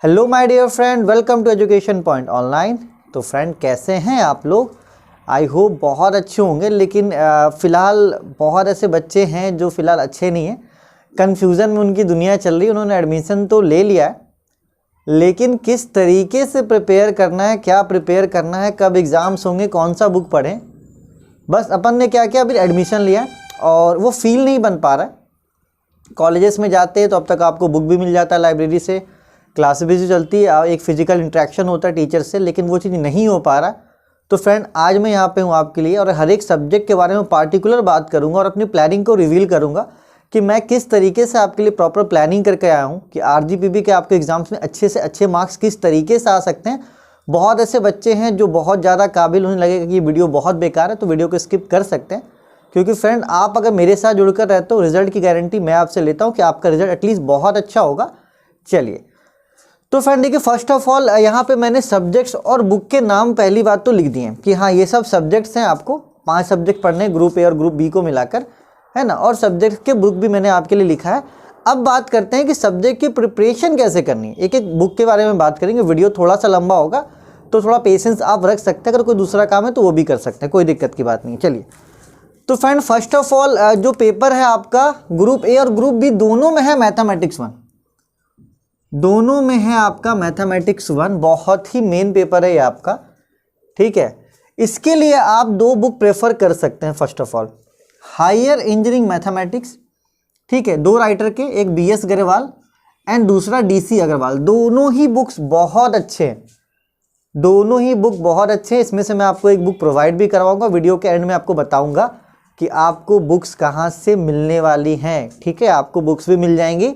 Hello my dear friend, welcome to education point online. तो friend, कैसे हैं आप लोग? आई होप बहुत अच्छे होंगे। लेकिन फ़िलहाल बहुत ऐसे बच्चे हैं जो फ़िलहाल अच्छे नहीं हैं, कन्फ्यूज़न में उनकी दुनिया चल रही है। उन्होंने एडमिशन तो ले लिया है, लेकिन किस तरीके से प्रिपेयर करना है, क्या प्रिपेयर करना है, कब एग्ज़ाम्स होंगे, कौन सा बुक पढ़ें। बस अपन ने क्या किया, अभी एडमिशन लिया है और वो फील नहीं बन पा रहा है। कॉलेजेस में जाते हैं तो अब तक आपको बुक भी मिल जाता है लाइब्रेरी से, क्लास भी जो चलती है, एक फ़िज़िकल इंटरेक्शन होता है टीचर से, लेकिन वो चीज़ नहीं हो पा रहा है। तो फ्रेंड, आज मैं यहाँ पे हूँ आपके लिए और हर एक सब्जेक्ट के बारे में पार्टिकुलर बात करूँगा और अपनी प्लानिंग को रिवील करूँगा कि मैं किस तरीके से आपके लिए प्रॉपर प्लानिंग करके आया हूँ कि आरजीपीबी के आपके एग्ज़ाम्स में अच्छे से अच्छे मार्क्स किस तरीके से आ सकते हैं। बहुत ऐसे बच्चे हैं जो बहुत ज़्यादा काबिल, उन्हें लगेगा कि ये वीडियो बहुत बेकार है तो वीडियो को स्किप कर सकते हैं, क्योंकि फ्रेंड आप अगर मेरे साथ जुड़कर रहते हो, रिजल्ट की गारंटी मैं आपसे लेता हूँ कि आपका रिजल्ट एटलीस्ट बहुत अच्छा होगा। चलिए, तो फ्रेंड देखिए, फर्स्ट ऑफ ऑल यहाँ पे मैंने सब्जेक्ट्स और बुक के नाम पहली बात तो लिख दिए हैं कि हाँ, ये सब सब्जेक्ट्स हैं। आपको 5 सब्जेक्ट पढ़ने हैं, ग्रुप ए और ग्रुप बी को मिलाकर, है ना। और सब्जेक्ट के बुक भी मैंने आपके लिए लिखा है। अब बात करते हैं कि सब्जेक्ट की प्रिपरेशन कैसे करनी है। एक एक बुक के बारे में बात करेंगे। वीडियो थोड़ा सा लंबा होगा तो थोड़ा पेशेंस आप रख सकते हैं। अगर कोई दूसरा काम है तो वो भी कर सकते हैं, कोई दिक्कत की बात नहीं। चलिए, तो फ्रेंड फर्स्ट ऑफ ऑल जो पेपर है आपका ग्रुप ए और ग्रुप बी दोनों में है मैथमेटिक्स 1, दोनों में है आपका मैथमेटिक्स 1। बहुत ही मेन पेपर है ये आपका, ठीक है। इसके लिए आप 2 बुक प्रेफर कर सकते हैं। First of all higher engineering mathematics, ठीक है, 2 राइटर के, एक बीएस गरेवाल एंड दूसरा डीसी अग्रवाल। दोनों ही बुक्स बहुत अच्छे हैं, दोनों ही बुक बहुत अच्छे हैं। इसमें से मैं आपको एक बुक प्रोवाइड भी करवाऊंगा, वीडियो के एंड में आपको बताऊंगा कि आपको बुक्स कहाँ से मिलने वाली हैं, ठीक है। आपको बुक्स भी मिल जाएंगी,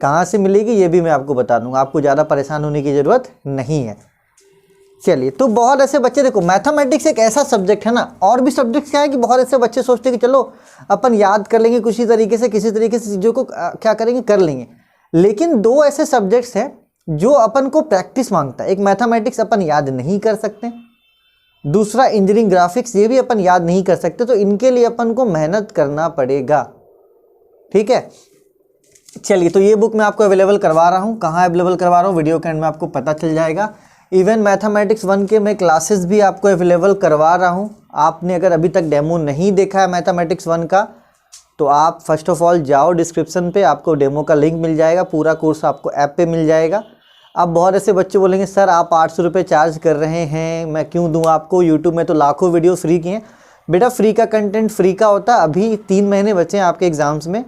कहाँ से मिलेगी ये भी मैं आपको बता दूंगा, आपको ज़्यादा परेशान होने की ज़रूरत नहीं है। चलिए, तो बहुत ऐसे बच्चे, देखो मैथमेटिक्स एक ऐसा सब्जेक्ट है ना, और भी सब्जेक्ट्स क्या है कि बहुत ऐसे बच्चे सोचते हैं कि चलो अपन याद कर लेंगे किसी तरीके से चीज़ों को क्या करेंगे, कर लेंगे। लेकिन 2 ऐसे सब्जेक्ट्स हैं जो अपन को प्रैक्टिस मांगता है। एक मैथमेटिक्स अपन याद नहीं कर सकते, दूसरा इंजीनियरिंग ग्राफिक्स, ये भी अपन याद नहीं कर सकते। तो इनके लिए अपन को मेहनत करना पड़ेगा, ठीक है। चलिए, तो ये बुक मैं आपको अवेलेबल करवा रहा हूँ। कहाँ अवेलेबल करवा रहा हूँ, वीडियो के एंड में आपको पता चल जाएगा। इवन मैथमेटिक्स 1 के मैं क्लासेस भी आपको अवेलेबल करवा रहा हूँ। आपने अगर अभी तक डेमो नहीं देखा है मैथमेटिक्स 1 का, तो आप फर्स्ट ऑफ ऑल जाओ डिस्क्रिप्शन पे, आपको डेमो का लिंक मिल जाएगा। पूरा कोर्स आपको ऐप पे मिल जाएगा। अब बहुत ऐसे बच्चे बोलेंगे सर आप 800 रुपये चार्ज कर रहे हैं, मैं क्यों दूँ आपको, यूट्यूब में तो लाखों वीडियो फ्री की हैं। बेटा, फ्री का कंटेंट फ्री का होता है। अभी 3 महीने बचे हैं आपके एग्ज़ाम्स में।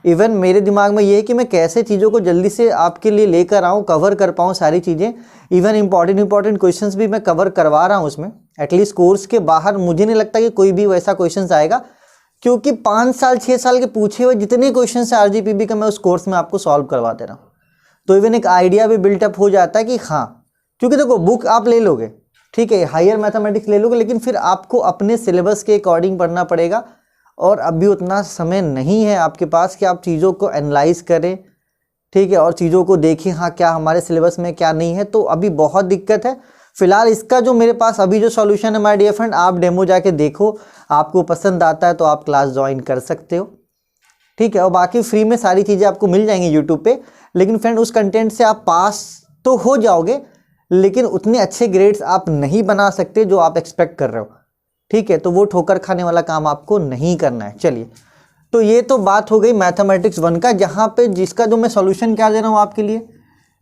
इवन मेरे दिमाग में ये है कि मैं कैसे चीज़ों को जल्दी से आपके लिए लेकर आऊँ, कवर कर पाऊँ सारी चीज़ें। इवन इंपॉर्टेंट क्वेश्चंस भी मैं कवर करवा रहा हूँ उसमें। एटलीस्ट कोर्स के बाहर मुझे नहीं लगता कि कोई भी वैसा क्वेश्चंस आएगा, क्योंकि 5 साल 6 साल के पूछे हुए जितने क्वेश्चन है आरजीपीबी का मैं उस कोर्स में आपको सॉल्व करवा दे रहा हूँ। तो इवन एक आइडिया भी बिल्टअप हो जाता है कि हाँ, क्योंकि देखो बुक आप ले लोगे, ठीक है, हायर मैथमेटिक्स ले लोगे, लेकिन फिर आपको अपने सिलेबस के अकॉर्डिंग पढ़ना पड़ेगा। और अभी उतना समय नहीं है आपके पास कि आप चीज़ों को एनालाइज करें, ठीक है, और चीज़ों को देखें हाँ क्या हमारे सिलेबस में क्या नहीं है। तो अभी बहुत दिक्कत है। फिलहाल इसका जो मेरे पास अभी जो सॉल्यूशन है माय डियर फ्रेंड, आप डेमो जाके देखो, आपको पसंद आता है तो आप क्लास ज्वाइन कर सकते हो, ठीक है। और बाकी फ्री में सारी चीज़ें आपको मिल जाएंगी यूट्यूब पे। लेकिन फ्रेंड उस कंटेंट से आप पास तो हो जाओगे, लेकिन उतने अच्छे ग्रेड्स आप नहीं बना सकते जो आप एक्सपेक्ट कर रहे हो, ठीक है। तो वो ठोकर खाने वाला काम आपको नहीं करना है। चलिए, तो ये तो बात हो गई मैथमेटिक्स 1 का, जहाँ पे जिसका जो मैं सॉल्यूशन क्या दे रहा हूँ आपके लिए,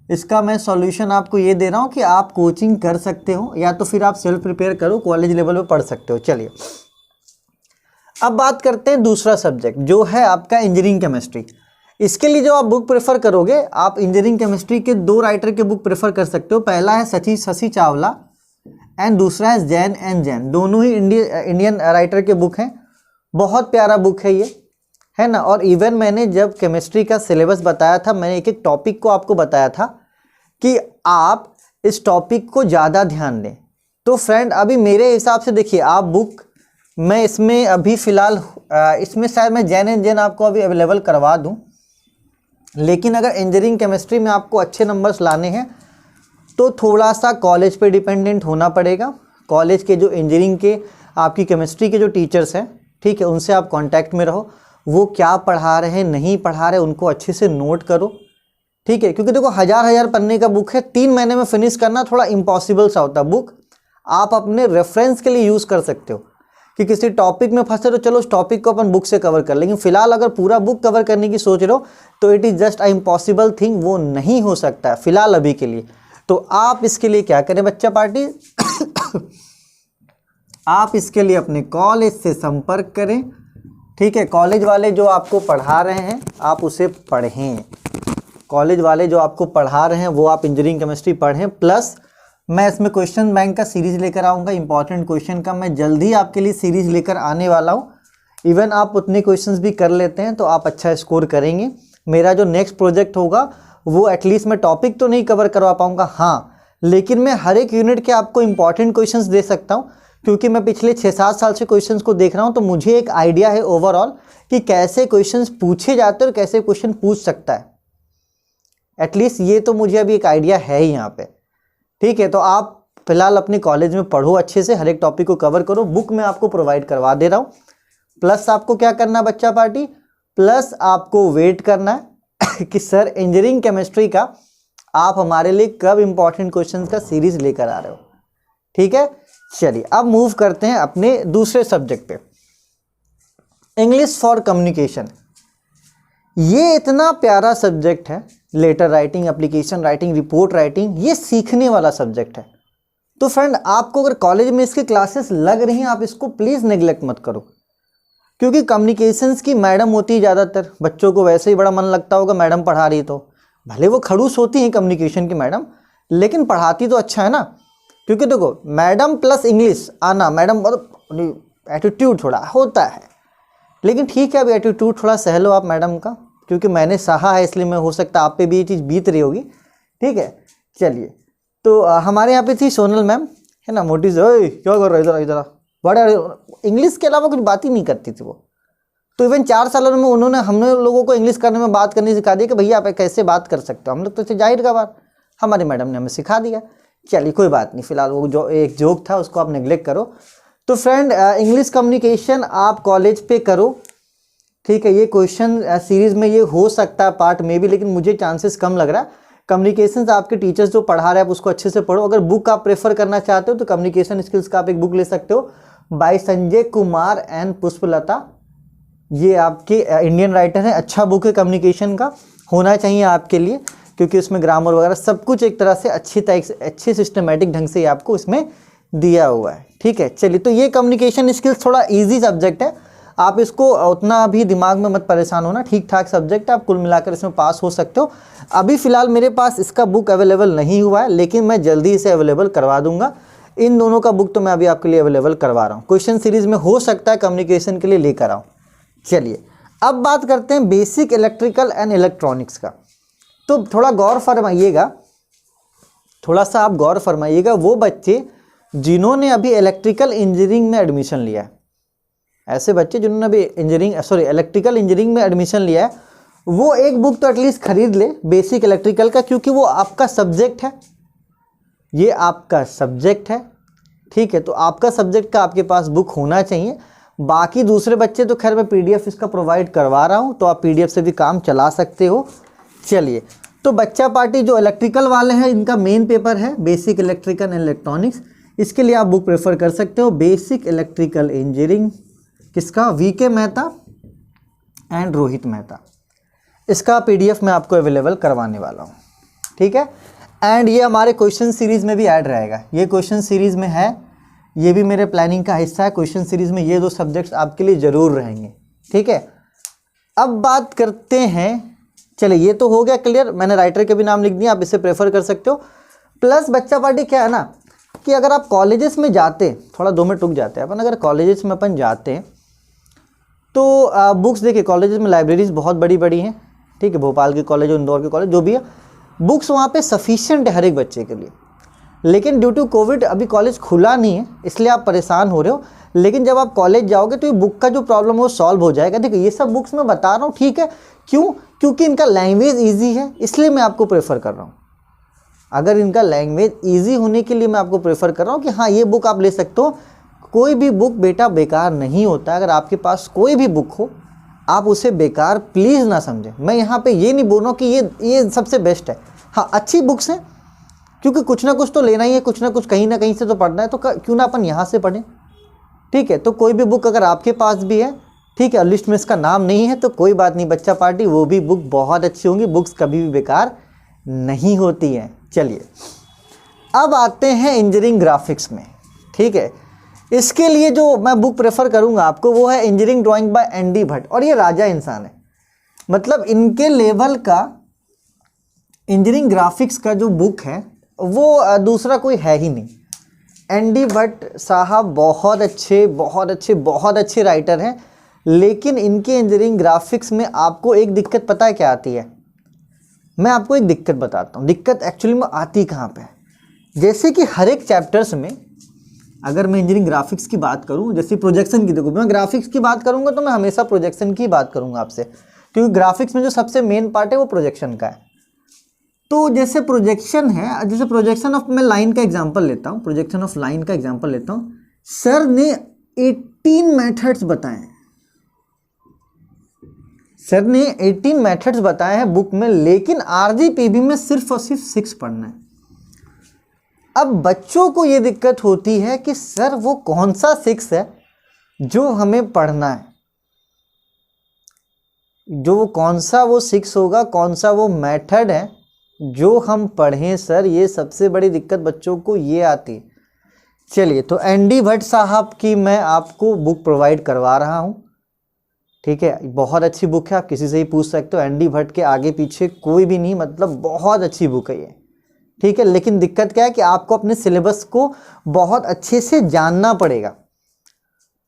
इसका मैं सॉल्यूशन आपको ये दे रहा हूँ कि आप कोचिंग कर सकते हो या तो फिर आप सेल्फ प्रिपेयर करो, कॉलेज लेवल पे पढ़ सकते हो। चलिए, अब बात करते हैं दूसरा सब्जेक्ट जो है आपका इंजीनियरिंग केमिस्ट्री। इसके लिए जो आप बुक प्रेफर करोगे, आप इंजीनियरिंग केमिस्ट्री के 2 राइटर के बुक प्रेफर कर सकते हो। पहला है शशि चावला एंड दूसरा है जैन एंड जैन। दोनों ही इंडियन राइटर के बुक हैं। बहुत प्यारा बुक है ये, है ना। और इवन मैंने जब केमिस्ट्री का सिलेबस बताया था, मैंने एक एक टॉपिक को आपको बताया था कि आप इस टॉपिक को ज़्यादा ध्यान दें। तो फ्रेंड अभी मेरे हिसाब से देखिए, आप बुक मैं इसमें अभी फ़िलहाल इसमें शायद मैं जैन एंड जैन आपको अभी अवेलेबल करवा दूँ, लेकिन अगर इंजीनियरिंग केमिस्ट्री में आपको अच्छे नंबर्स लाने हैं तो थोड़ा सा कॉलेज पे डिपेंडेंट होना पड़ेगा। कॉलेज के जो इंजीनियरिंग के आपकी केमिस्ट्री के जो टीचर्स हैं, ठीक है, उनसे आप कांटेक्ट में रहो। वो क्या पढ़ा रहे हैं, नहीं पढ़ा रहे, उनको अच्छे से नोट करो, ठीक है, क्योंकि देखो हजार पन्ने का बुक है, 3 महीने में फिनिश करना थोड़ा इम्पॉसिबल सा होता है। बुक आप अपने रेफरेंस के लिए यूज़ कर सकते हो कि किसी टॉपिक में फंसे तो चलो उस टॉपिक को अपन बुक से कवर कर, लेकिन फिलहाल अगर पूरा बुक कवर करने की सोच रहे हो तो it is just a impossible thing, वो नहीं हो सकता है फिलहाल अभी के लिए। तो आप इसके लिए क्या करें बच्चा पार्टी आप इसके लिए अपने कॉलेज से संपर्क करें, ठीक है। कॉलेज वाले जो आपको पढ़ा रहे हैं आप उसे पढ़ें, कॉलेज वाले जो आपको पढ़ा रहे हैं वो आप इंजीनियरिंग केमिस्ट्री पढ़ें। प्लस मैं इसमें क्वेश्चन बैंक का सीरीज़ लेकर आऊँगा, इंपॉर्टेंट क्वेश्चन का मैं जल्दी आपके लिए सीरीज़ लेकर आने वाला हूँ। इवन आप उतने क्वेश्चंस भी कर लेते हैं तो आप अच्छा स्कोर करेंगे। मेरा जो नेक्स्ट प्रोजेक्ट होगा वो एटलीस्ट मैं टॉपिक तो नहीं कवर करवा पाऊँगा, हाँ, लेकिन मैं हर एक यूनिट के आपको इंपॉर्टेंट क्वेश्चंस दे सकता हूँ, क्योंकि मैं पिछले 6-7 साल से क्वेश्चंस को देख रहा हूँ। तो मुझे एक आइडिया है ओवरऑल कि कैसे क्वेश्चंस पूछे जाते हैं और कैसे क्वेश्चन पूछ सकता है। एटलीस्ट ये तो मुझे अभी एक आइडिया है ही यहाँ पे, ठीक है। तो आप फिलहाल अपने कॉलेज में पढ़ो अच्छे से, हर एक टॉपिक को कवर करो, बुक मैं आपको प्रोवाइड करवा दे रहा हूँ। प्लस आपको क्या करना है बच्चा पार्टी, प्लस आपको वेट करना है कि सर इंजीनियरिंग केमिस्ट्री का आप हमारे लिए कब इंपॉर्टेंट क्वेश्चंस का सीरीज लेकर आ रहे हो, ठीक है। चलिए अब मूव करते हैं अपने दूसरे सब्जेक्ट पे, इंग्लिश फॉर कम्युनिकेशन। ये इतना प्यारा सब्जेक्ट है, letter writing, application writing, report writing, ये सीखने वाला सब्जेक्ट है। तो फ्रेंड आपको अगर कॉलेज में इसकी क्लासेस लग रही हैं आप इसको प्लीज़ नेग्लेक्ट मत करो, क्योंकि कम्युनिकेशंस की मैडम होती है ज़्यादातर, बच्चों को वैसे ही बड़ा मन लगता होगा मैडम पढ़ा रही, तो भले वो खड़ूस होती हैं कम्युनिकेशन की मैडम, लेकिन पढ़ाती तो अच्छा है ना। क्योंकि देखो मैडम प्लस इंग्लिश आना, मैडम बहुत एटीट्यूड थोड़ा होता है, लेकिन ठीक है अभी एटीट्यूड थोड़ा सह लो आप मैडम का, क्योंकि मैंने सहा है इसलिए मैं, हो सकता है आप पे भी ये चीज़ बीत रही होगी, ठीक है। चलिए तो हमारे यहाँ पे थी सोनल मैम, है ना, मोटी से, ओए क्या कर रहे हो इधर इधर, बड़ा इंग्लिश के अलावा कुछ बात ही नहीं करती थी वो। तो इवन 4 सालों में उन्होंने हमने लोगों को इंग्लिश करने में बात करनी सिखा दी कि भैया आप कैसे बात कर सकते हो। हम लोग तो जाहिर का बात, हमारी मैडम ने हमें सिखा दिया। चलिए कोई बात नहीं, फिलहाल वो जो एक जोक था उसको आप नेग्लेक्ट करो। तो फ्रेंड इंग्लिश कम्युनिकेशन आप कॉलेज पे करो, ठीक है। ये क्वेश्चन सीरीज में ये हो सकता है पार्ट में भी, लेकिन मुझे चांसेस कम लग रहा है। कम्युनिकेशन आपके टीचर्स जो पढ़ा रहे हैं आप उसको अच्छे से पढ़ो। अगर बुक आप प्रेफर करना चाहते हो तो कम्युनिकेशन स्किल्स का आप एक बुक ले सकते हो बाय संजय कुमार एंड पुष्पलता, ये आपके इंडियन राइटर हैं। अच्छा बुक है, कम्युनिकेशन का होना चाहिए आपके लिए, क्योंकि उसमें ग्रामर वगैरह सब कुछ एक तरह से अच्छे सिस्टमेटिक ढंग से आपको इसमें दिया हुआ है, ठीक है। चलिए तो ये कम्युनिकेशन स्किल्स थोड़ा ईजी सब्जेक्ट है, आप इसको उतना भी दिमाग में मत परेशान होना, ठीक ठाक सब्जेक्ट है, आप कुल मिलाकर इसमें पास हो सकते हो। अभी फ़िलहाल मेरे पास इसका बुक अवेलेबल नहीं हुआ है, लेकिन मैं जल्दी इसे अवेलेबल करवा दूंगा। इन दोनों का बुक तो मैं अभी आपके लिए अवेलेबल करवा रहा हूँ। क्वेश्चन सीरीज़ में हो सकता है कम्युनिकेशन के लिए लेकर आऊँ। चलिए अब बात करते हैं बेसिक इलेक्ट्रिकल एंड इलेक्ट्रॉनिक्स का। तो थोड़ा गौर फरमाइएगा, थोड़ा सा आप गौर फरमाइएगा वो बच्चे जिन्होंने अभी इलेक्ट्रिकल इंजीनियरिंग में एडमिशन लिया है, ऐसे बच्चे जिन्होंने अभी इलेक्ट्रिकल इंजीनियरिंग में एडमिशन लिया है, वो एक बुक तो एटलीस्ट खरीद ले बेसिक इलेक्ट्रिकल का, क्योंकि वो आपका सब्जेक्ट है, ये आपका सब्जेक्ट है, ठीक है। तो आपका सब्जेक्ट का आपके पास बुक होना चाहिए। बाकी दूसरे बच्चे तो खैर मैं पीडीएफ इसका प्रोवाइड करवा रहा हूँ, तो आप पीडीएफ से भी काम चला सकते हो। चलिए तो बच्चा पार्टी जो इलेक्ट्रिकल वाले हैं इनका मेन पेपर है बेसिक इलेक्ट्रिकल एंड इलेक्ट्रॉनिक्स, इसके लिए आप बुक प्रेफर कर सकते हो बेसिक इलेक्ट्रिकल इंजीनियरिंग, किसका, वीके मेहता एंड रोहित मेहता। इसका पीडीएफ मैं आपको अवेलेबल करवाने वाला हूँ, ठीक है। एंड ये हमारे क्वेश्चन सीरीज़ में भी ऐड रहेगा, ये क्वेश्चन सीरीज़ में है, ये भी मेरे प्लानिंग का हिस्सा है। क्वेश्चन सीरीज़ में ये 2 सब्जेक्ट्स आपके लिए ज़रूर रहेंगे, ठीक है। अब बात करते हैं, चलिए ये तो हो गया क्लियर, मैंने राइटर के भी नाम लिख दिया, आप इसे प्रेफर कर सकते हो। प्लस बच्चा पार्टी क्या है ना कि अगर आप कॉलेजेस में जाते, थोड़ा 2 मिनट रुक जाते हैं अपन, अगर कॉलेजेस में अपन जाते हैं तो बुक्स देखिए कॉलेजेस में लाइब्रेरीज बहुत बड़ी बड़ी हैं, ठीक है। भोपाल के कॉलेज, इंदौर के कॉलेज, जो भी है, बुक्स वहाँ पे सफिशिएंट है हर एक बच्चे के लिए। लेकिन ड्यू टू कोविड अभी कॉलेज खुला नहीं है, इसलिए आप परेशान हो रहे हो। लेकिन जब आप कॉलेज जाओगे तो ये बुक का जो प्रॉब्लम है वो सॉल्व हो जाएगा। देखिए ये सब बुक्स मैं बता रहा हूँ, ठीक है, क्यों, क्योंकि इनका लैंग्वेज ईजी है, इसलिए मैं आपको प्रेफर कर रहा हूँ। अगर इनका लैंग्वेज ईजी होने के लिए मैं आपको प्रेफर कर रहा हूँ कि हाँ ये बुक आप ले सकते हो। कोई भी बुक बेटा बेकार नहीं होता, अगर आपके पास कोई भी बुक हो आप उसे बेकार प्लीज़ ना समझें। मैं यहाँ पे ये नहीं बोल रहा हूँ कि ये सबसे बेस्ट है। हाँ, अच्छी बुक्स हैं, क्योंकि कुछ ना कुछ तो लेना ही है, कुछ ना कुछ कहीं ना कहीं से तो पढ़ना है, तो क्यों ना अपन यहाँ से पढ़ें। ठीक है, तो कोई भी बुक अगर आपके पास भी है, ठीक है, लिस्ट में इसका नाम नहीं है तो कोई बात नहीं, बच्चा पार्टी वो भी बुक बहुत अच्छी होंगी। बुक्स कभी भी बेकार नहीं होती हैं। चलिए अब आते हैं इंजीनियरिंग ग्राफिक्स में। ठीक है, इसके लिए जो मैं बुक प्रेफर करूंगा आपको वो है engineering drawing by N D Bhatt, और ये राजा इंसान है। मतलब इनके लेवल का इंजीनियरिंग ग्राफिक्स का जो बुक है वो दूसरा कोई है ही नहीं। एनडी भट्ट साहब बहुत अच्छे राइटर हैं, लेकिन इनके इंजीनियरिंग ग्राफिक्स में आपको एक दिक्कत पता है क्या आती है? मैं आपको एक दिक्कत बताता हूँ। दिक्कत एक्चुअली में आती कहाँ पे है? जैसे कि हर एक चैप्टर्स में, अगर मैं इंजीनियरिंग ग्राफिक्स की बात करूँ, जैसे प्रोजेक्शन की, देखो मैं ग्राफिक्स की बात करूँगा तो मैं हमेशा प्रोजेक्शन की बात करूँगा आपसे, क्योंकि ग्राफिक्स में जो सबसे मेन पार्ट है वो प्रोजेक्शन का है। तो जैसे प्रोजेक्शन है, जैसे प्रोजेक्शन ऑफ, मैं लाइन का एग्जांपल लेता हूँ, प्रोजेक्शन ऑफ लाइन का एग्जांपल लेता हूँ। सर ने 18 मेथड्स बताए, सर ने 18 मेथड्स बताए हैं बुक में, लेकिन आरजीपीबी में सिर्फ और सिर्फ 6 पढ़ना है। अब बच्चों को ये दिक्कत होती है कि सर वो कौन सा 6 है जो हमें पढ़ना है, जो कौन सा वो 6 होगा, कौन सा वो मेथड है जो हम पढ़ें सर। ये सबसे बड़ी दिक्कत बच्चों को ये आती है। चलिए, तो एनडी भट्ट साहब की मैं आपको बुक प्रोवाइड करवा रहा हूँ। ठीक है, बहुत अच्छी बुक है, आप किसी से ही पूछ सकते हो। एनडी भट्ट के आगे पीछे कोई भी नहीं, मतलब बहुत अच्छी बुक है ये। ठीक है, लेकिन दिक्कत क्या है कि आपको अपने सिलेबस को बहुत अच्छे से जानना पड़ेगा।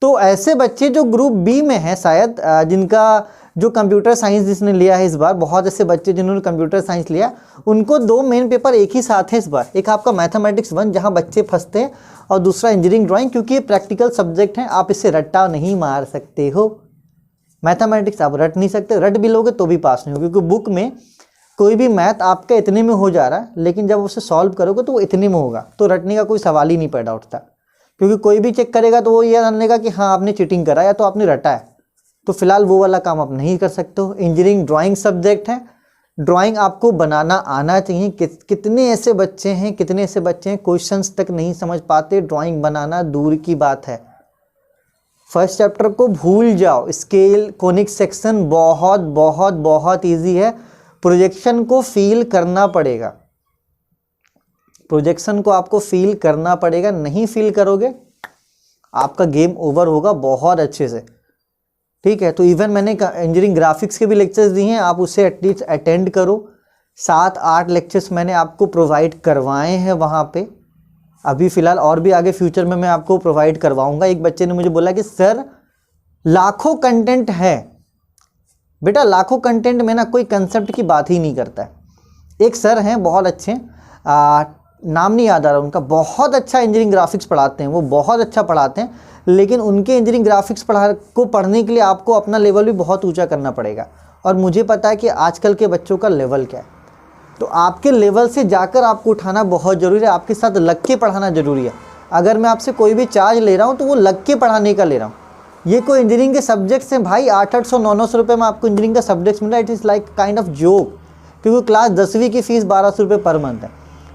तो ऐसे बच्चे जो ग्रुप बी में हैं शायद, जिनका जो कंप्यूटर साइंस जिसने लिया है इस बार, बहुत ऐसे बच्चे जिन्होंने कंप्यूटर साइंस लिया, उनको 2 मेन पेपर एक ही साथ है इस बार। एक आपका मैथमेटिक्स 1 जहां बच्चे फंसते हैं, और दूसरा इंजीनियरिंग ड्राइंग, क्योंकि ये प्रैक्टिकल सब्जेक्ट है, आप इससे रट्टा नहीं मार सकते हो। मैथमेटिक्स आप रट नहीं सकते, रट भी लोगे तो भी पास नहीं हो, क्योंकि बुक में कोई भी मैथ आपका इतने में हो जा रहा है, लेकिन जब उसे सॉल्व करोगे तो वो इतने में होगा, तो रटने का कोई सवाल ही नहीं पैदा उठता। क्योंकि कोई भी चेक करेगा तो वो ये जानेगा कि हाँ आपने चीटिंग करा या तो आपने रटा है। तो फिलहाल वो वाला काम आप नहीं कर सकते हो। इंजीनियरिंग ड्राइंग सब्जेक्ट है, ड्राइंग आपको बनाना आना चाहिए। कितने ऐसे बच्चे हैं क्वेश्चंस तक नहीं समझ पाते, ड्राइंग बनाना दूर की बात है। फर्स्ट चैप्टर को भूल जाओ, स्केल कोनिक सेक्शन बहुत बहुत बहुत ईजी है। प्रोजेक्शन को फील करना पड़ेगा, प्रोजेक्शन को आपको फील करना पड़ेगा। नहीं फील करोगे आपका गेम ओवर होगा बहुत अच्छे से। ठीक है, तो इवन मैंने इंजीनियरिंग ग्राफिक्स के भी लेक्चर्स दिए हैं, आप उसे एटलीस्ट अटेंड करो। 7-8 लेक्चर्स मैंने आपको प्रोवाइड करवाए हैं वहाँ पे। अभी फ़िलहाल और भी आगे फ्यूचर में मैं आपको प्रोवाइड करवाऊँगा। एक बच्चे ने मुझे बोला कि सर लाखों कंटेंट है। बेटा लाखों कंटेंट में ना कोई कंसेप्ट की बात ही नहीं करता है। एक सर हैं बहुत अच्छे, नाम नहीं याद आ रहा उनका, बहुत अच्छा इंजीनियरिंग ग्राफिक्स पढ़ाते हैं, वो बहुत अच्छा पढ़ाते हैं, लेकिन उनके इंजीनियरिंग ग्राफिक्स पढ़ने के लिए आपको अपना लेवल भी बहुत ऊंचा करना पड़ेगा। और मुझे पता है कि आजकल के बच्चों का लेवल क्या है, तो आपके लेवल से जाकर आपको उठाना बहुत ज़रूरी है। आपके साथ लग के पढ़ाना ज़रूरी है। अगर मैं आपसे कोई भी चार्ज ले रहा हूँ तो वो लग के पढ़ाने का ले रहा हूँ। ये कोई इंजीनियरिंग के सब्जेक्ट्स हैं भाई, 800-900 रुपये में आपको इंजीनियरिंग का सब्जेक्ट्स मिल रहा है। It is like kind of joke, क्योंकि क्लास 10वीं की फ़ीस 1200 रुपये पर मंथ है।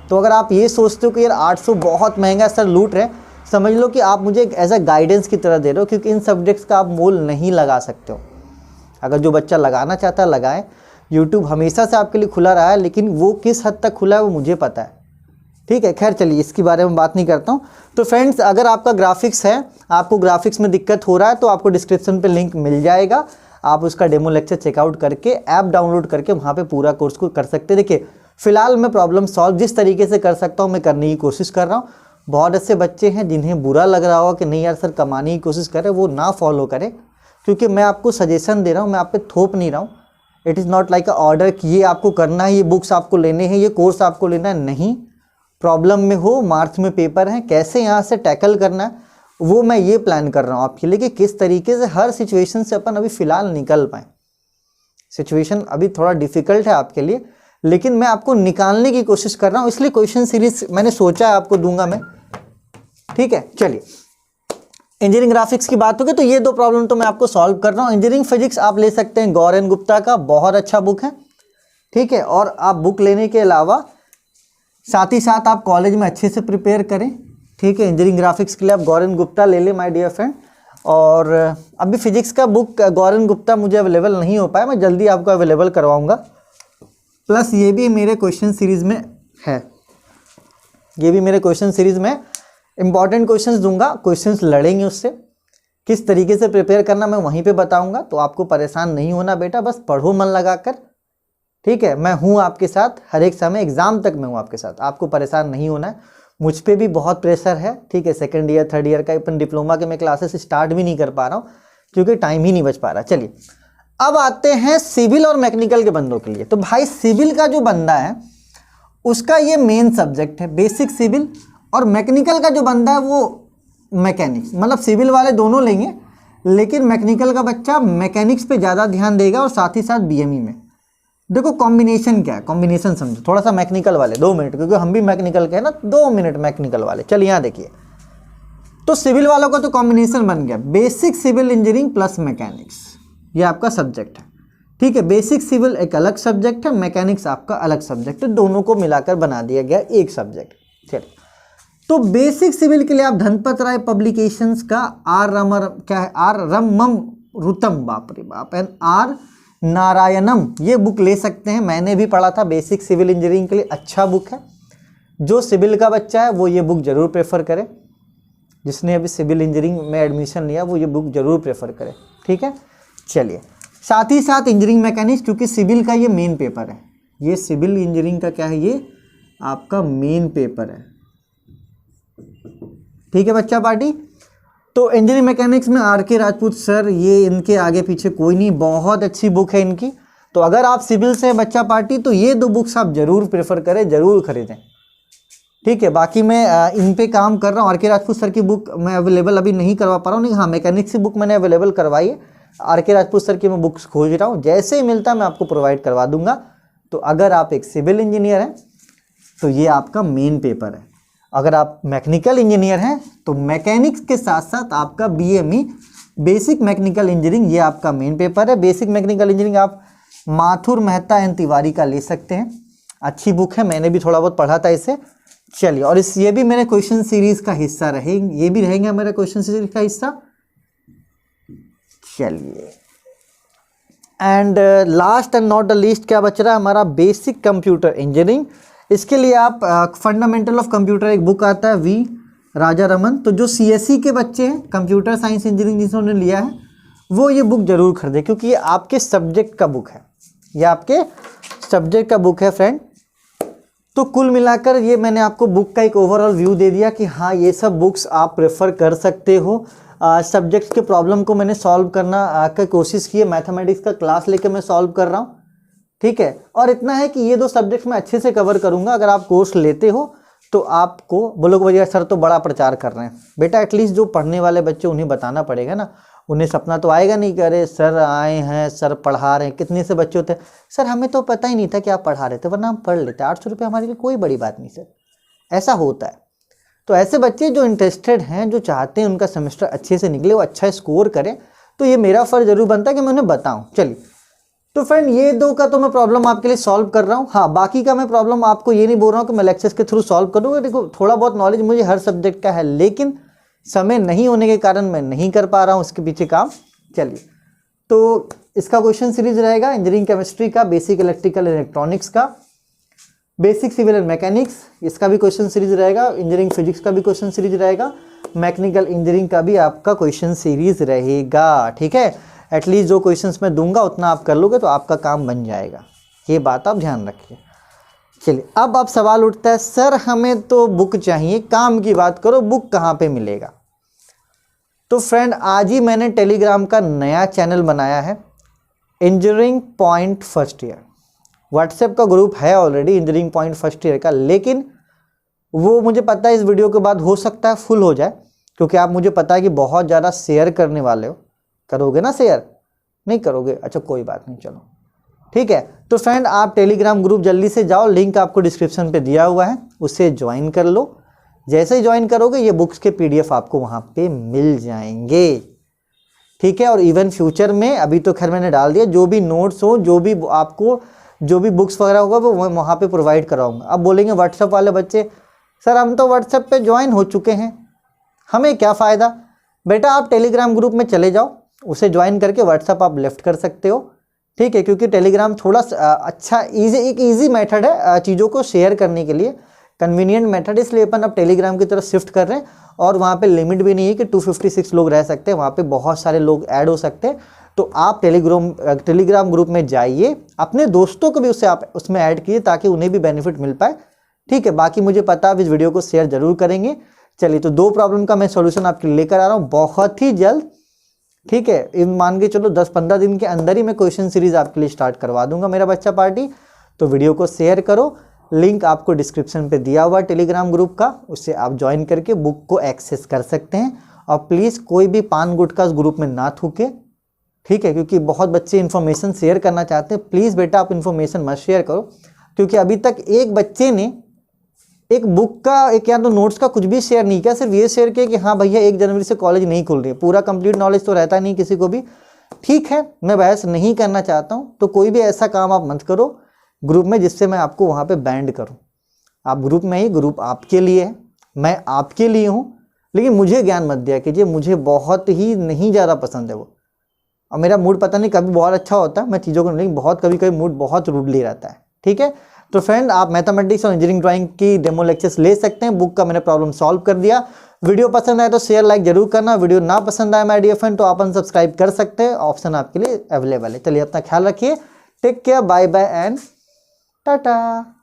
तो अगर आप ये सोचते हो कि यार 800 बहुत महंगा, सर लूट रहे, समझ लो कि आप मुझे एज अ गाइडेंस की तरह दे रहे हो, क्योंकि इन सब्जेक्ट्स का आप मोल नहीं लगा सकते हो। अगर जो बच्चा लगाना चाहता है लगाए। यूट्यूब हमेशा से आपके लिए खुला रहा है, लेकिन वो किस हद तक खुला है वो मुझे पता है। ठीक है, खैर चलिए इसके बारे में बात नहीं करता हूँ। तो फ्रेंड्स, अगर आपका ग्राफिक्स है, आपको ग्राफिक्स में दिक्कत हो रहा है, तो आपको डिस्क्रिप्शन पे लिंक मिल जाएगा। आप उसका डेमो लेक्चर चेकआउट करके ऐप डाउनलोड करके वहाँ पे पूरा कोर्स को कर सकते हैं। देखिए फिलहाल मैं प्रॉब्लम सॉल्व जिस तरीके से कर सकता हूँ मैं करने की कोशिश कर रहा हूँ। बहुत ऐसे बच्चे हैं जिन्हें बुरा लग रहा होगा कि नहीं यार सर कमाने की कोशिश कर रहे, वो ना फॉलो करें, क्योंकि मैं आपको सजेशन दे रहा हूँ, मैं आप पे थोप नहीं रहा हूँ। It is not like a order कि ये आपको करना है, ये बुक्स आपको लेने हैं, ये कोर्स आपको लेना है। नहीं, प्रॉब्लम में हो, मार्च में पेपर हैं, कैसे यहाँ से टैकल करना है वो मैं ये प्लान कर रहा हूँ आपके लिए कि किस तरीके से हर सिचुएशन से अपन अभी फ़िलहाल निकल पाएँ। सिचुएशन अभी थोड़ा डिफ़िकल्ट है आपके लिए, लेकिन मैं आपको निकालने की कोशिश कर रहा हूँ, इसलिए क्वेश्चन सीरीज मैंने सोचा है आपको दूंगा मैं। ठीक है, चलिए इंजीनियरिंग ग्राफिक्स की बात होगी तो ये दो प्रॉब्लम तो मैं आपको सॉल्व कर रहा हूँ। इंजीनियरिंग फिजिक्स आप ले सकते हैं गौर एन गुप्ता का, बहुत अच्छा बुक है, ठीक है। और आप बुक लेने के अलावा साथ ही साथ आप कॉलेज में अच्छे से प्रिपेयर करें, ठीक है। इंजीनियरिंग ग्राफिक्स के लिए आप गौर एन गुप्ता ले लें माय डियर फ्रेंड। और अभी फिजिक्स का बुक गौर एन गुप्ता मुझे अवेलेबल नहीं हो पाया, मैं जल्दी आपको अवेलेबल करवाऊँगा। प्लस ये भी मेरे क्वेश्चन सीरीज़ में है, ये भी मेरे क्वेश्चन सीरीज़ में इंपॉर्टेंट क्वेश्चंस दूंगा, क्वेश्चंस लड़ेंगे उससे, किस तरीके से प्रिपेयर करना मैं वहीं पे बताऊंगा। तो आपको परेशान नहीं होना बेटा, बस पढ़ो मन लगाकर, ठीक है। मैं हूँ आपके साथ हर एक समय, एग्जाम तक मैं हूँ आपके साथ, आपको परेशान नहीं होना है। मुझ पे भी बहुत प्रेशर है, ठीक है। सेकेंड ईयर थर्ड ईयर का अपन डिप्लोमा के मैं क्लासेस स्टार्ट भी नहीं कर पा रहा हूँ क्योंकि टाइम ही नहीं बच पा रहा। चलिए अब आते हैं सिविल और मैकेनिकल के बंदों के लिए। तो भाई सिविल का जो बंदा है उसका ये मेन सब्जेक्ट है बेसिक सिविल, और मैकेनिकल का जो बंदा है वो मैकेनिक्स, मतलब सिविल वाले दोनों लेंगे लेकिन मैकेनिकल का बच्चा मैकेनिक्स पे ज़्यादा ध्यान देगा और साथ ही साथ बीएमई में। देखो कॉम्बिनेशन क्या है, कॉम्बिनेशन समझो थोड़ा सा। मैकेनिकल वाले 2 मिनट, क्योंकि हम भी मैकेनिकल के हैं ना, 2 मिनट मैकेनिकल वाले। चलिए यहाँ देखिए, तो सिविल वालों का तो कॉम्बिनेशन बन गया basic civil engineering plus mechanics, ये आपका सब्जेक्ट है, ठीक है। बेसिक सिविल एक अलग सब्जेक्ट है, मैकेनिक्स आपका अलग सब्जेक्ट है, दोनों को मिलाकर बना दिया गया एक सब्जेक्ट। चलिए तो बेसिक सिविल के लिए आप धनपत राय पब्लिकेशंस का आर रमम रुतम, बाप रे बाप, एंड आर नारायणम ये बुक ले सकते हैं। मैंने भी पढ़ा था, बेसिक सिविल इंजीनियरिंग के लिए अच्छा बुक है। जो सिविल का बच्चा है वो ये बुक जरूर प्रेफर करे, जिसने अभी सिविल इंजीनियरिंग में एडमिशन लिया वो ये बुक जरूर प्रेफर करे, ठीक है। चलिए साथ ही साथ इंजीनियरिंग मैकेनिक्स, क्योंकि सिविल का ये मेन पेपर है, ये सिविल इंजीनियरिंग का क्या है, ये आपका मेन पेपर है, ठीक है बच्चा पार्टी। तो इंजीनियरिंग मैकेनिक्स में आर.के. राजपूत सर, ये इनके आगे पीछे कोई नहीं, बहुत अच्छी बुक है इनकी। तो अगर आप सिविल से बच्चा पार्टी तो ये 2 बुक्स आप जरूर प्रेफर करें, जरूर खरीदें, ठीक है। बाकी मैं इन पे काम कर रहा हूँ। आर.के. राजपूत सर की बुक मैं अवेलेबल अभी नहीं करवा पा रहा हूँ, नहीं हाँ मैकेनिक्स की बुक मैंने अवेलेबल करवाई है। आर.के. राजपूत सर की मैं बुक्स खोज रहा हूँ, जैसे ही मिलता मैं आपको प्रोवाइड करवा दूंगा। तो अगर आप एक सिविल इंजीनियर हैं तो ये आपका मेन पेपर है, अगर आप मैकेनिकल इंजीनियर हैं तो मैकेनिक्स के साथ साथ आपका बीएमई बेसिक मैकेनिकल इंजीनियरिंग ये आपका मेन पेपर है। बेसिक मैकेनिकल इंजीनियरिंग आप माथुर मेहता एंड तिवारी का ले सकते हैं, अच्छी बुक है, मैंने भी थोड़ा बहुत पढ़ा था इसे। चलिए, और इस ये भी मेरे क्वेश्चन सीरीज का हिस्सा रहेंगे, ये भी रहेंगे मेरे क्वेश्चन सीरीज का हिस्सा। चलिए, and last and not the least क्या बच रहा है हमारा, बेसिक कंप्यूटर इंजीनियरिंग। इसके लिए आप फंडामेंटल ऑफ कंप्यूटर एक बुक आता है वी राजा रमन, तो जो सीएसई के बच्चे हैं कंप्यूटर साइंस इंजीनियरिंग जिन्होंने लिया है वो ये बुक जरूर खरीदें, क्योंकि ये आपके सब्जेक्ट का बुक है, ये आपके सब्जेक्ट का बुक है फ्रेंड। तो कुल मिलाकर ये मैंने आपको बुक का एक ओवरऑल व्यू दे दिया कि हाँ ये सब बुक्स आप प्रेफर कर सकते हो। सब्जेक्ट्स के प्रॉब्लम को मैंने सॉल्व करना की कोशिश की है, मैथमेटिक्स का क्लास लेकर मैं सॉल्व कर रहा हूँ, ठीक है। और इतना है कि ये 2 सब्जेक्ट्स मैं अच्छे से कवर करूँगा। अगर आप कोर्स लेते हो तो आपको बोलोगे भैया सर तो बड़ा प्रचार कर रहे हैं, बेटा एटलीस्ट जो पढ़ने वाले बच्चे उन्हें बताना पड़ेगा ना, उन्हें सपना तो आएगा नहीं कि अरे सर आए हैं, सर पढ़ा रहे हैं। कितने से बच्चे होते हैं, सर हमें तो पता ही नहीं था कि आप पढ़ा रहे थे, वरना हम पढ़ लेते, 800 रुपये हमारे लिए कोई बड़ी बात नहीं सर, ऐसा होता है। तो ऐसे बच्चे जो इंटरेस्टेड हैं, जो चाहते हैं उनका सेमेस्टर अच्छे से निकले, वो अच्छा स्कोर करें, तो ये मेरा फ़र्ज़ जरूर बनता है कि मैं उन्हें बताऊँ। चलिए, तो फ्रेंड ये 2 का तो मैं प्रॉब्लम आपके लिए सॉल्व कर रहा हूँ। हाँ, बाकी का मैं प्रॉब्लम आपको ये नहीं बोल रहा हूँ कि मैं लेक्चर्स के थ्रू सॉल्व करूँगा। देखो थोड़ा बहुत नॉलेज मुझे हर सब्जेक्ट का है, लेकिन समय नहीं होने के कारण मैं नहीं कर पा रहा हूँ उसके पीछे काम। चलिए, तो इसका क्वेश्चन सीरीज रहेगा इंजीनियरिंग केमिस्ट्री का, बेसिक इलेक्ट्रिकल इलेक्ट्रॉनिक्स का, बेसिक सिविल एंड मैकेनिक्स, इसका भी क्वेश्चन सीरीज रहेगा, इंजीनियरिंग फिजिक्स का भी क्वेश्चन सीरीज रहेगा, मैकेनिकल इंजीनियरिंग का भी आपका क्वेश्चन सीरीज रहेगा, ठीक है। एटलीस्ट जो क्वेश्चंस मैं दूंगा उतना आप कर लोगे तो आपका काम बन जाएगा, ये बात आप ध्यान रखिए। चलिए, अब आप सवाल उठता है सर हमें तो बुक चाहिए, काम की बात करो, बुक कहाँ पे मिलेगा। तो फ्रेंड आज ही मैंने टेलीग्राम का नया चैनल बनाया है, engineering point first year. WhatsApp का ग्रुप है already engineering point first year का, लेकिन वो मुझे पता है इस वीडियो के बाद हो सकता है फुल हो जाए, क्योंकि आप मुझे पता है कि बहुत ज़्यादा शेयर करने वाले हो। करोगे ना शेयर? नहीं करोगे? अच्छा कोई बात नहीं, चलो ठीक है। तो फ्रेंड आप टेलीग्राम ग्रुप जल्दी से जाओ, लिंक आपको डिस्क्रिप्शन पे दिया हुआ है, उसे ज्वाइन कर लो, जैसे ही ज्वाइन करोगे ये बुक्स के PDF आपको वहाँ पे मिल जाएंगे, ठीक है। और इवन फ्यूचर में, अभी तो खैर मैंने डाल दिया, जो भी नोट्स हो, जो भी आपको जो भी बुक्स वगैरह होगा वो वहाँ पे प्रोवाइड कराऊंगा। अब बोलेंगे व्हाट्सएप वाले बच्चे, सर हम तो व्हाट्सएप पे ज्वाइन हो चुके हैं, हमें क्या फ़ायदा। बेटा आप टेलीग्राम ग्रुप में चले जाओ, उसे ज्वाइन करके व्हाट्सएप आप लेफ्ट कर सकते हो, ठीक है। क्योंकि टेलीग्राम थोड़ा अच्छा एक ईजी मेथड है चीज़ों को शेयर करने के लिए, कन्वीनियंट मेथड, इसलिए अपन अब टेलीग्राम की तरफ शिफ्ट कर रहे हैं। और वहाँ पे लिमिट भी नहीं है कि 256 लोग रह सकते हैं, वहाँ पे बहुत सारे लोग ऐड हो सकते हैं। तो आप टेलीग्राम ग्रुप में जाइए, अपने दोस्तों को भी उसमें ऐड कीजिए ताकि उन्हें भी बेनिफिट मिल पाए, ठीक है। बाकी मुझे पता है इस वीडियो को शेयर जरूर करेंगे। चलिए, तो 2 प्रॉब्लम का मैं सॉल्यूशन आपके लिए लेकर आ रहा हूँ बहुत ही जल्द, ठीक है। मान के चलो 10-15 दिन के अंदर ही मैं क्वेश्चन सीरीज आपके लिए स्टार्ट करवा दूंगा मेरा बच्चा पार्टी। तो वीडियो को शेयर करो, लिंक आपको डिस्क्रिप्शन पे दिया हुआ टेलीग्राम ग्रुप का, उससे आप ज्वाइन करके बुक को एक्सेस कर सकते हैं। और प्लीज़ कोई भी पान गुटखा उस ग्रुप में ना थूके, ठीक है, क्योंकि बहुत बच्चे इन्फॉर्मेशन शेयर करना चाहते हैं। प्लीज़ बेटा आप इन्फॉर्मेशन मत शेयर करो, क्योंकि अभी तक एक बच्चे ने एक बुक का, एक या तो नोट्स का कुछ भी शेयर नहीं किया, सिर्फ ये शेयर किया कि हाँ भैया 1 जनवरी से कॉलेज नहीं खुल रही है। पूरा कंप्लीट नॉलेज तो रहता नहीं किसी को भी, ठीक है। मैं बहस नहीं करना चाहता हूँ, तो कोई भी ऐसा काम आप मत करो ग्रुप में जिससे मैं आपको वहाँ पे बैंड करूँ। आप ग्रुप में ही, ग्रुप आपके लिए है, मैं आपके लिए हूँ, लेकिन मुझे ज्ञान मत दिया कीजिए, मुझे बहुत ही नहीं ज़्यादा पसंद है वो। और मेरा मूड पता नहीं कभी बहुत अच्छा होता है, मैं चीज़ों को नहीं, बहुत कभी मूड बहुत रूडली रहता है, ठीक है। तो फ्रेंड, आप मैथमेटिक्स और इंजीनियरिंग ड्राइंग की डेमो लेक्चर्स ले सकते हैं, बुक का मैंने प्रॉब्लम सॉल्व कर दिया। वीडियो पसंद आए तो शेयर लाइक जरूर करना, वीडियो ना पसंद आए माय डियर फ्रेंड तो आप अनसब्सक्राइब कर सकते हैं, ऑप्शन आपके लिए अवेलेबल है। चलिए अपना ख्याल रखिए, take care, bye bye and Tata.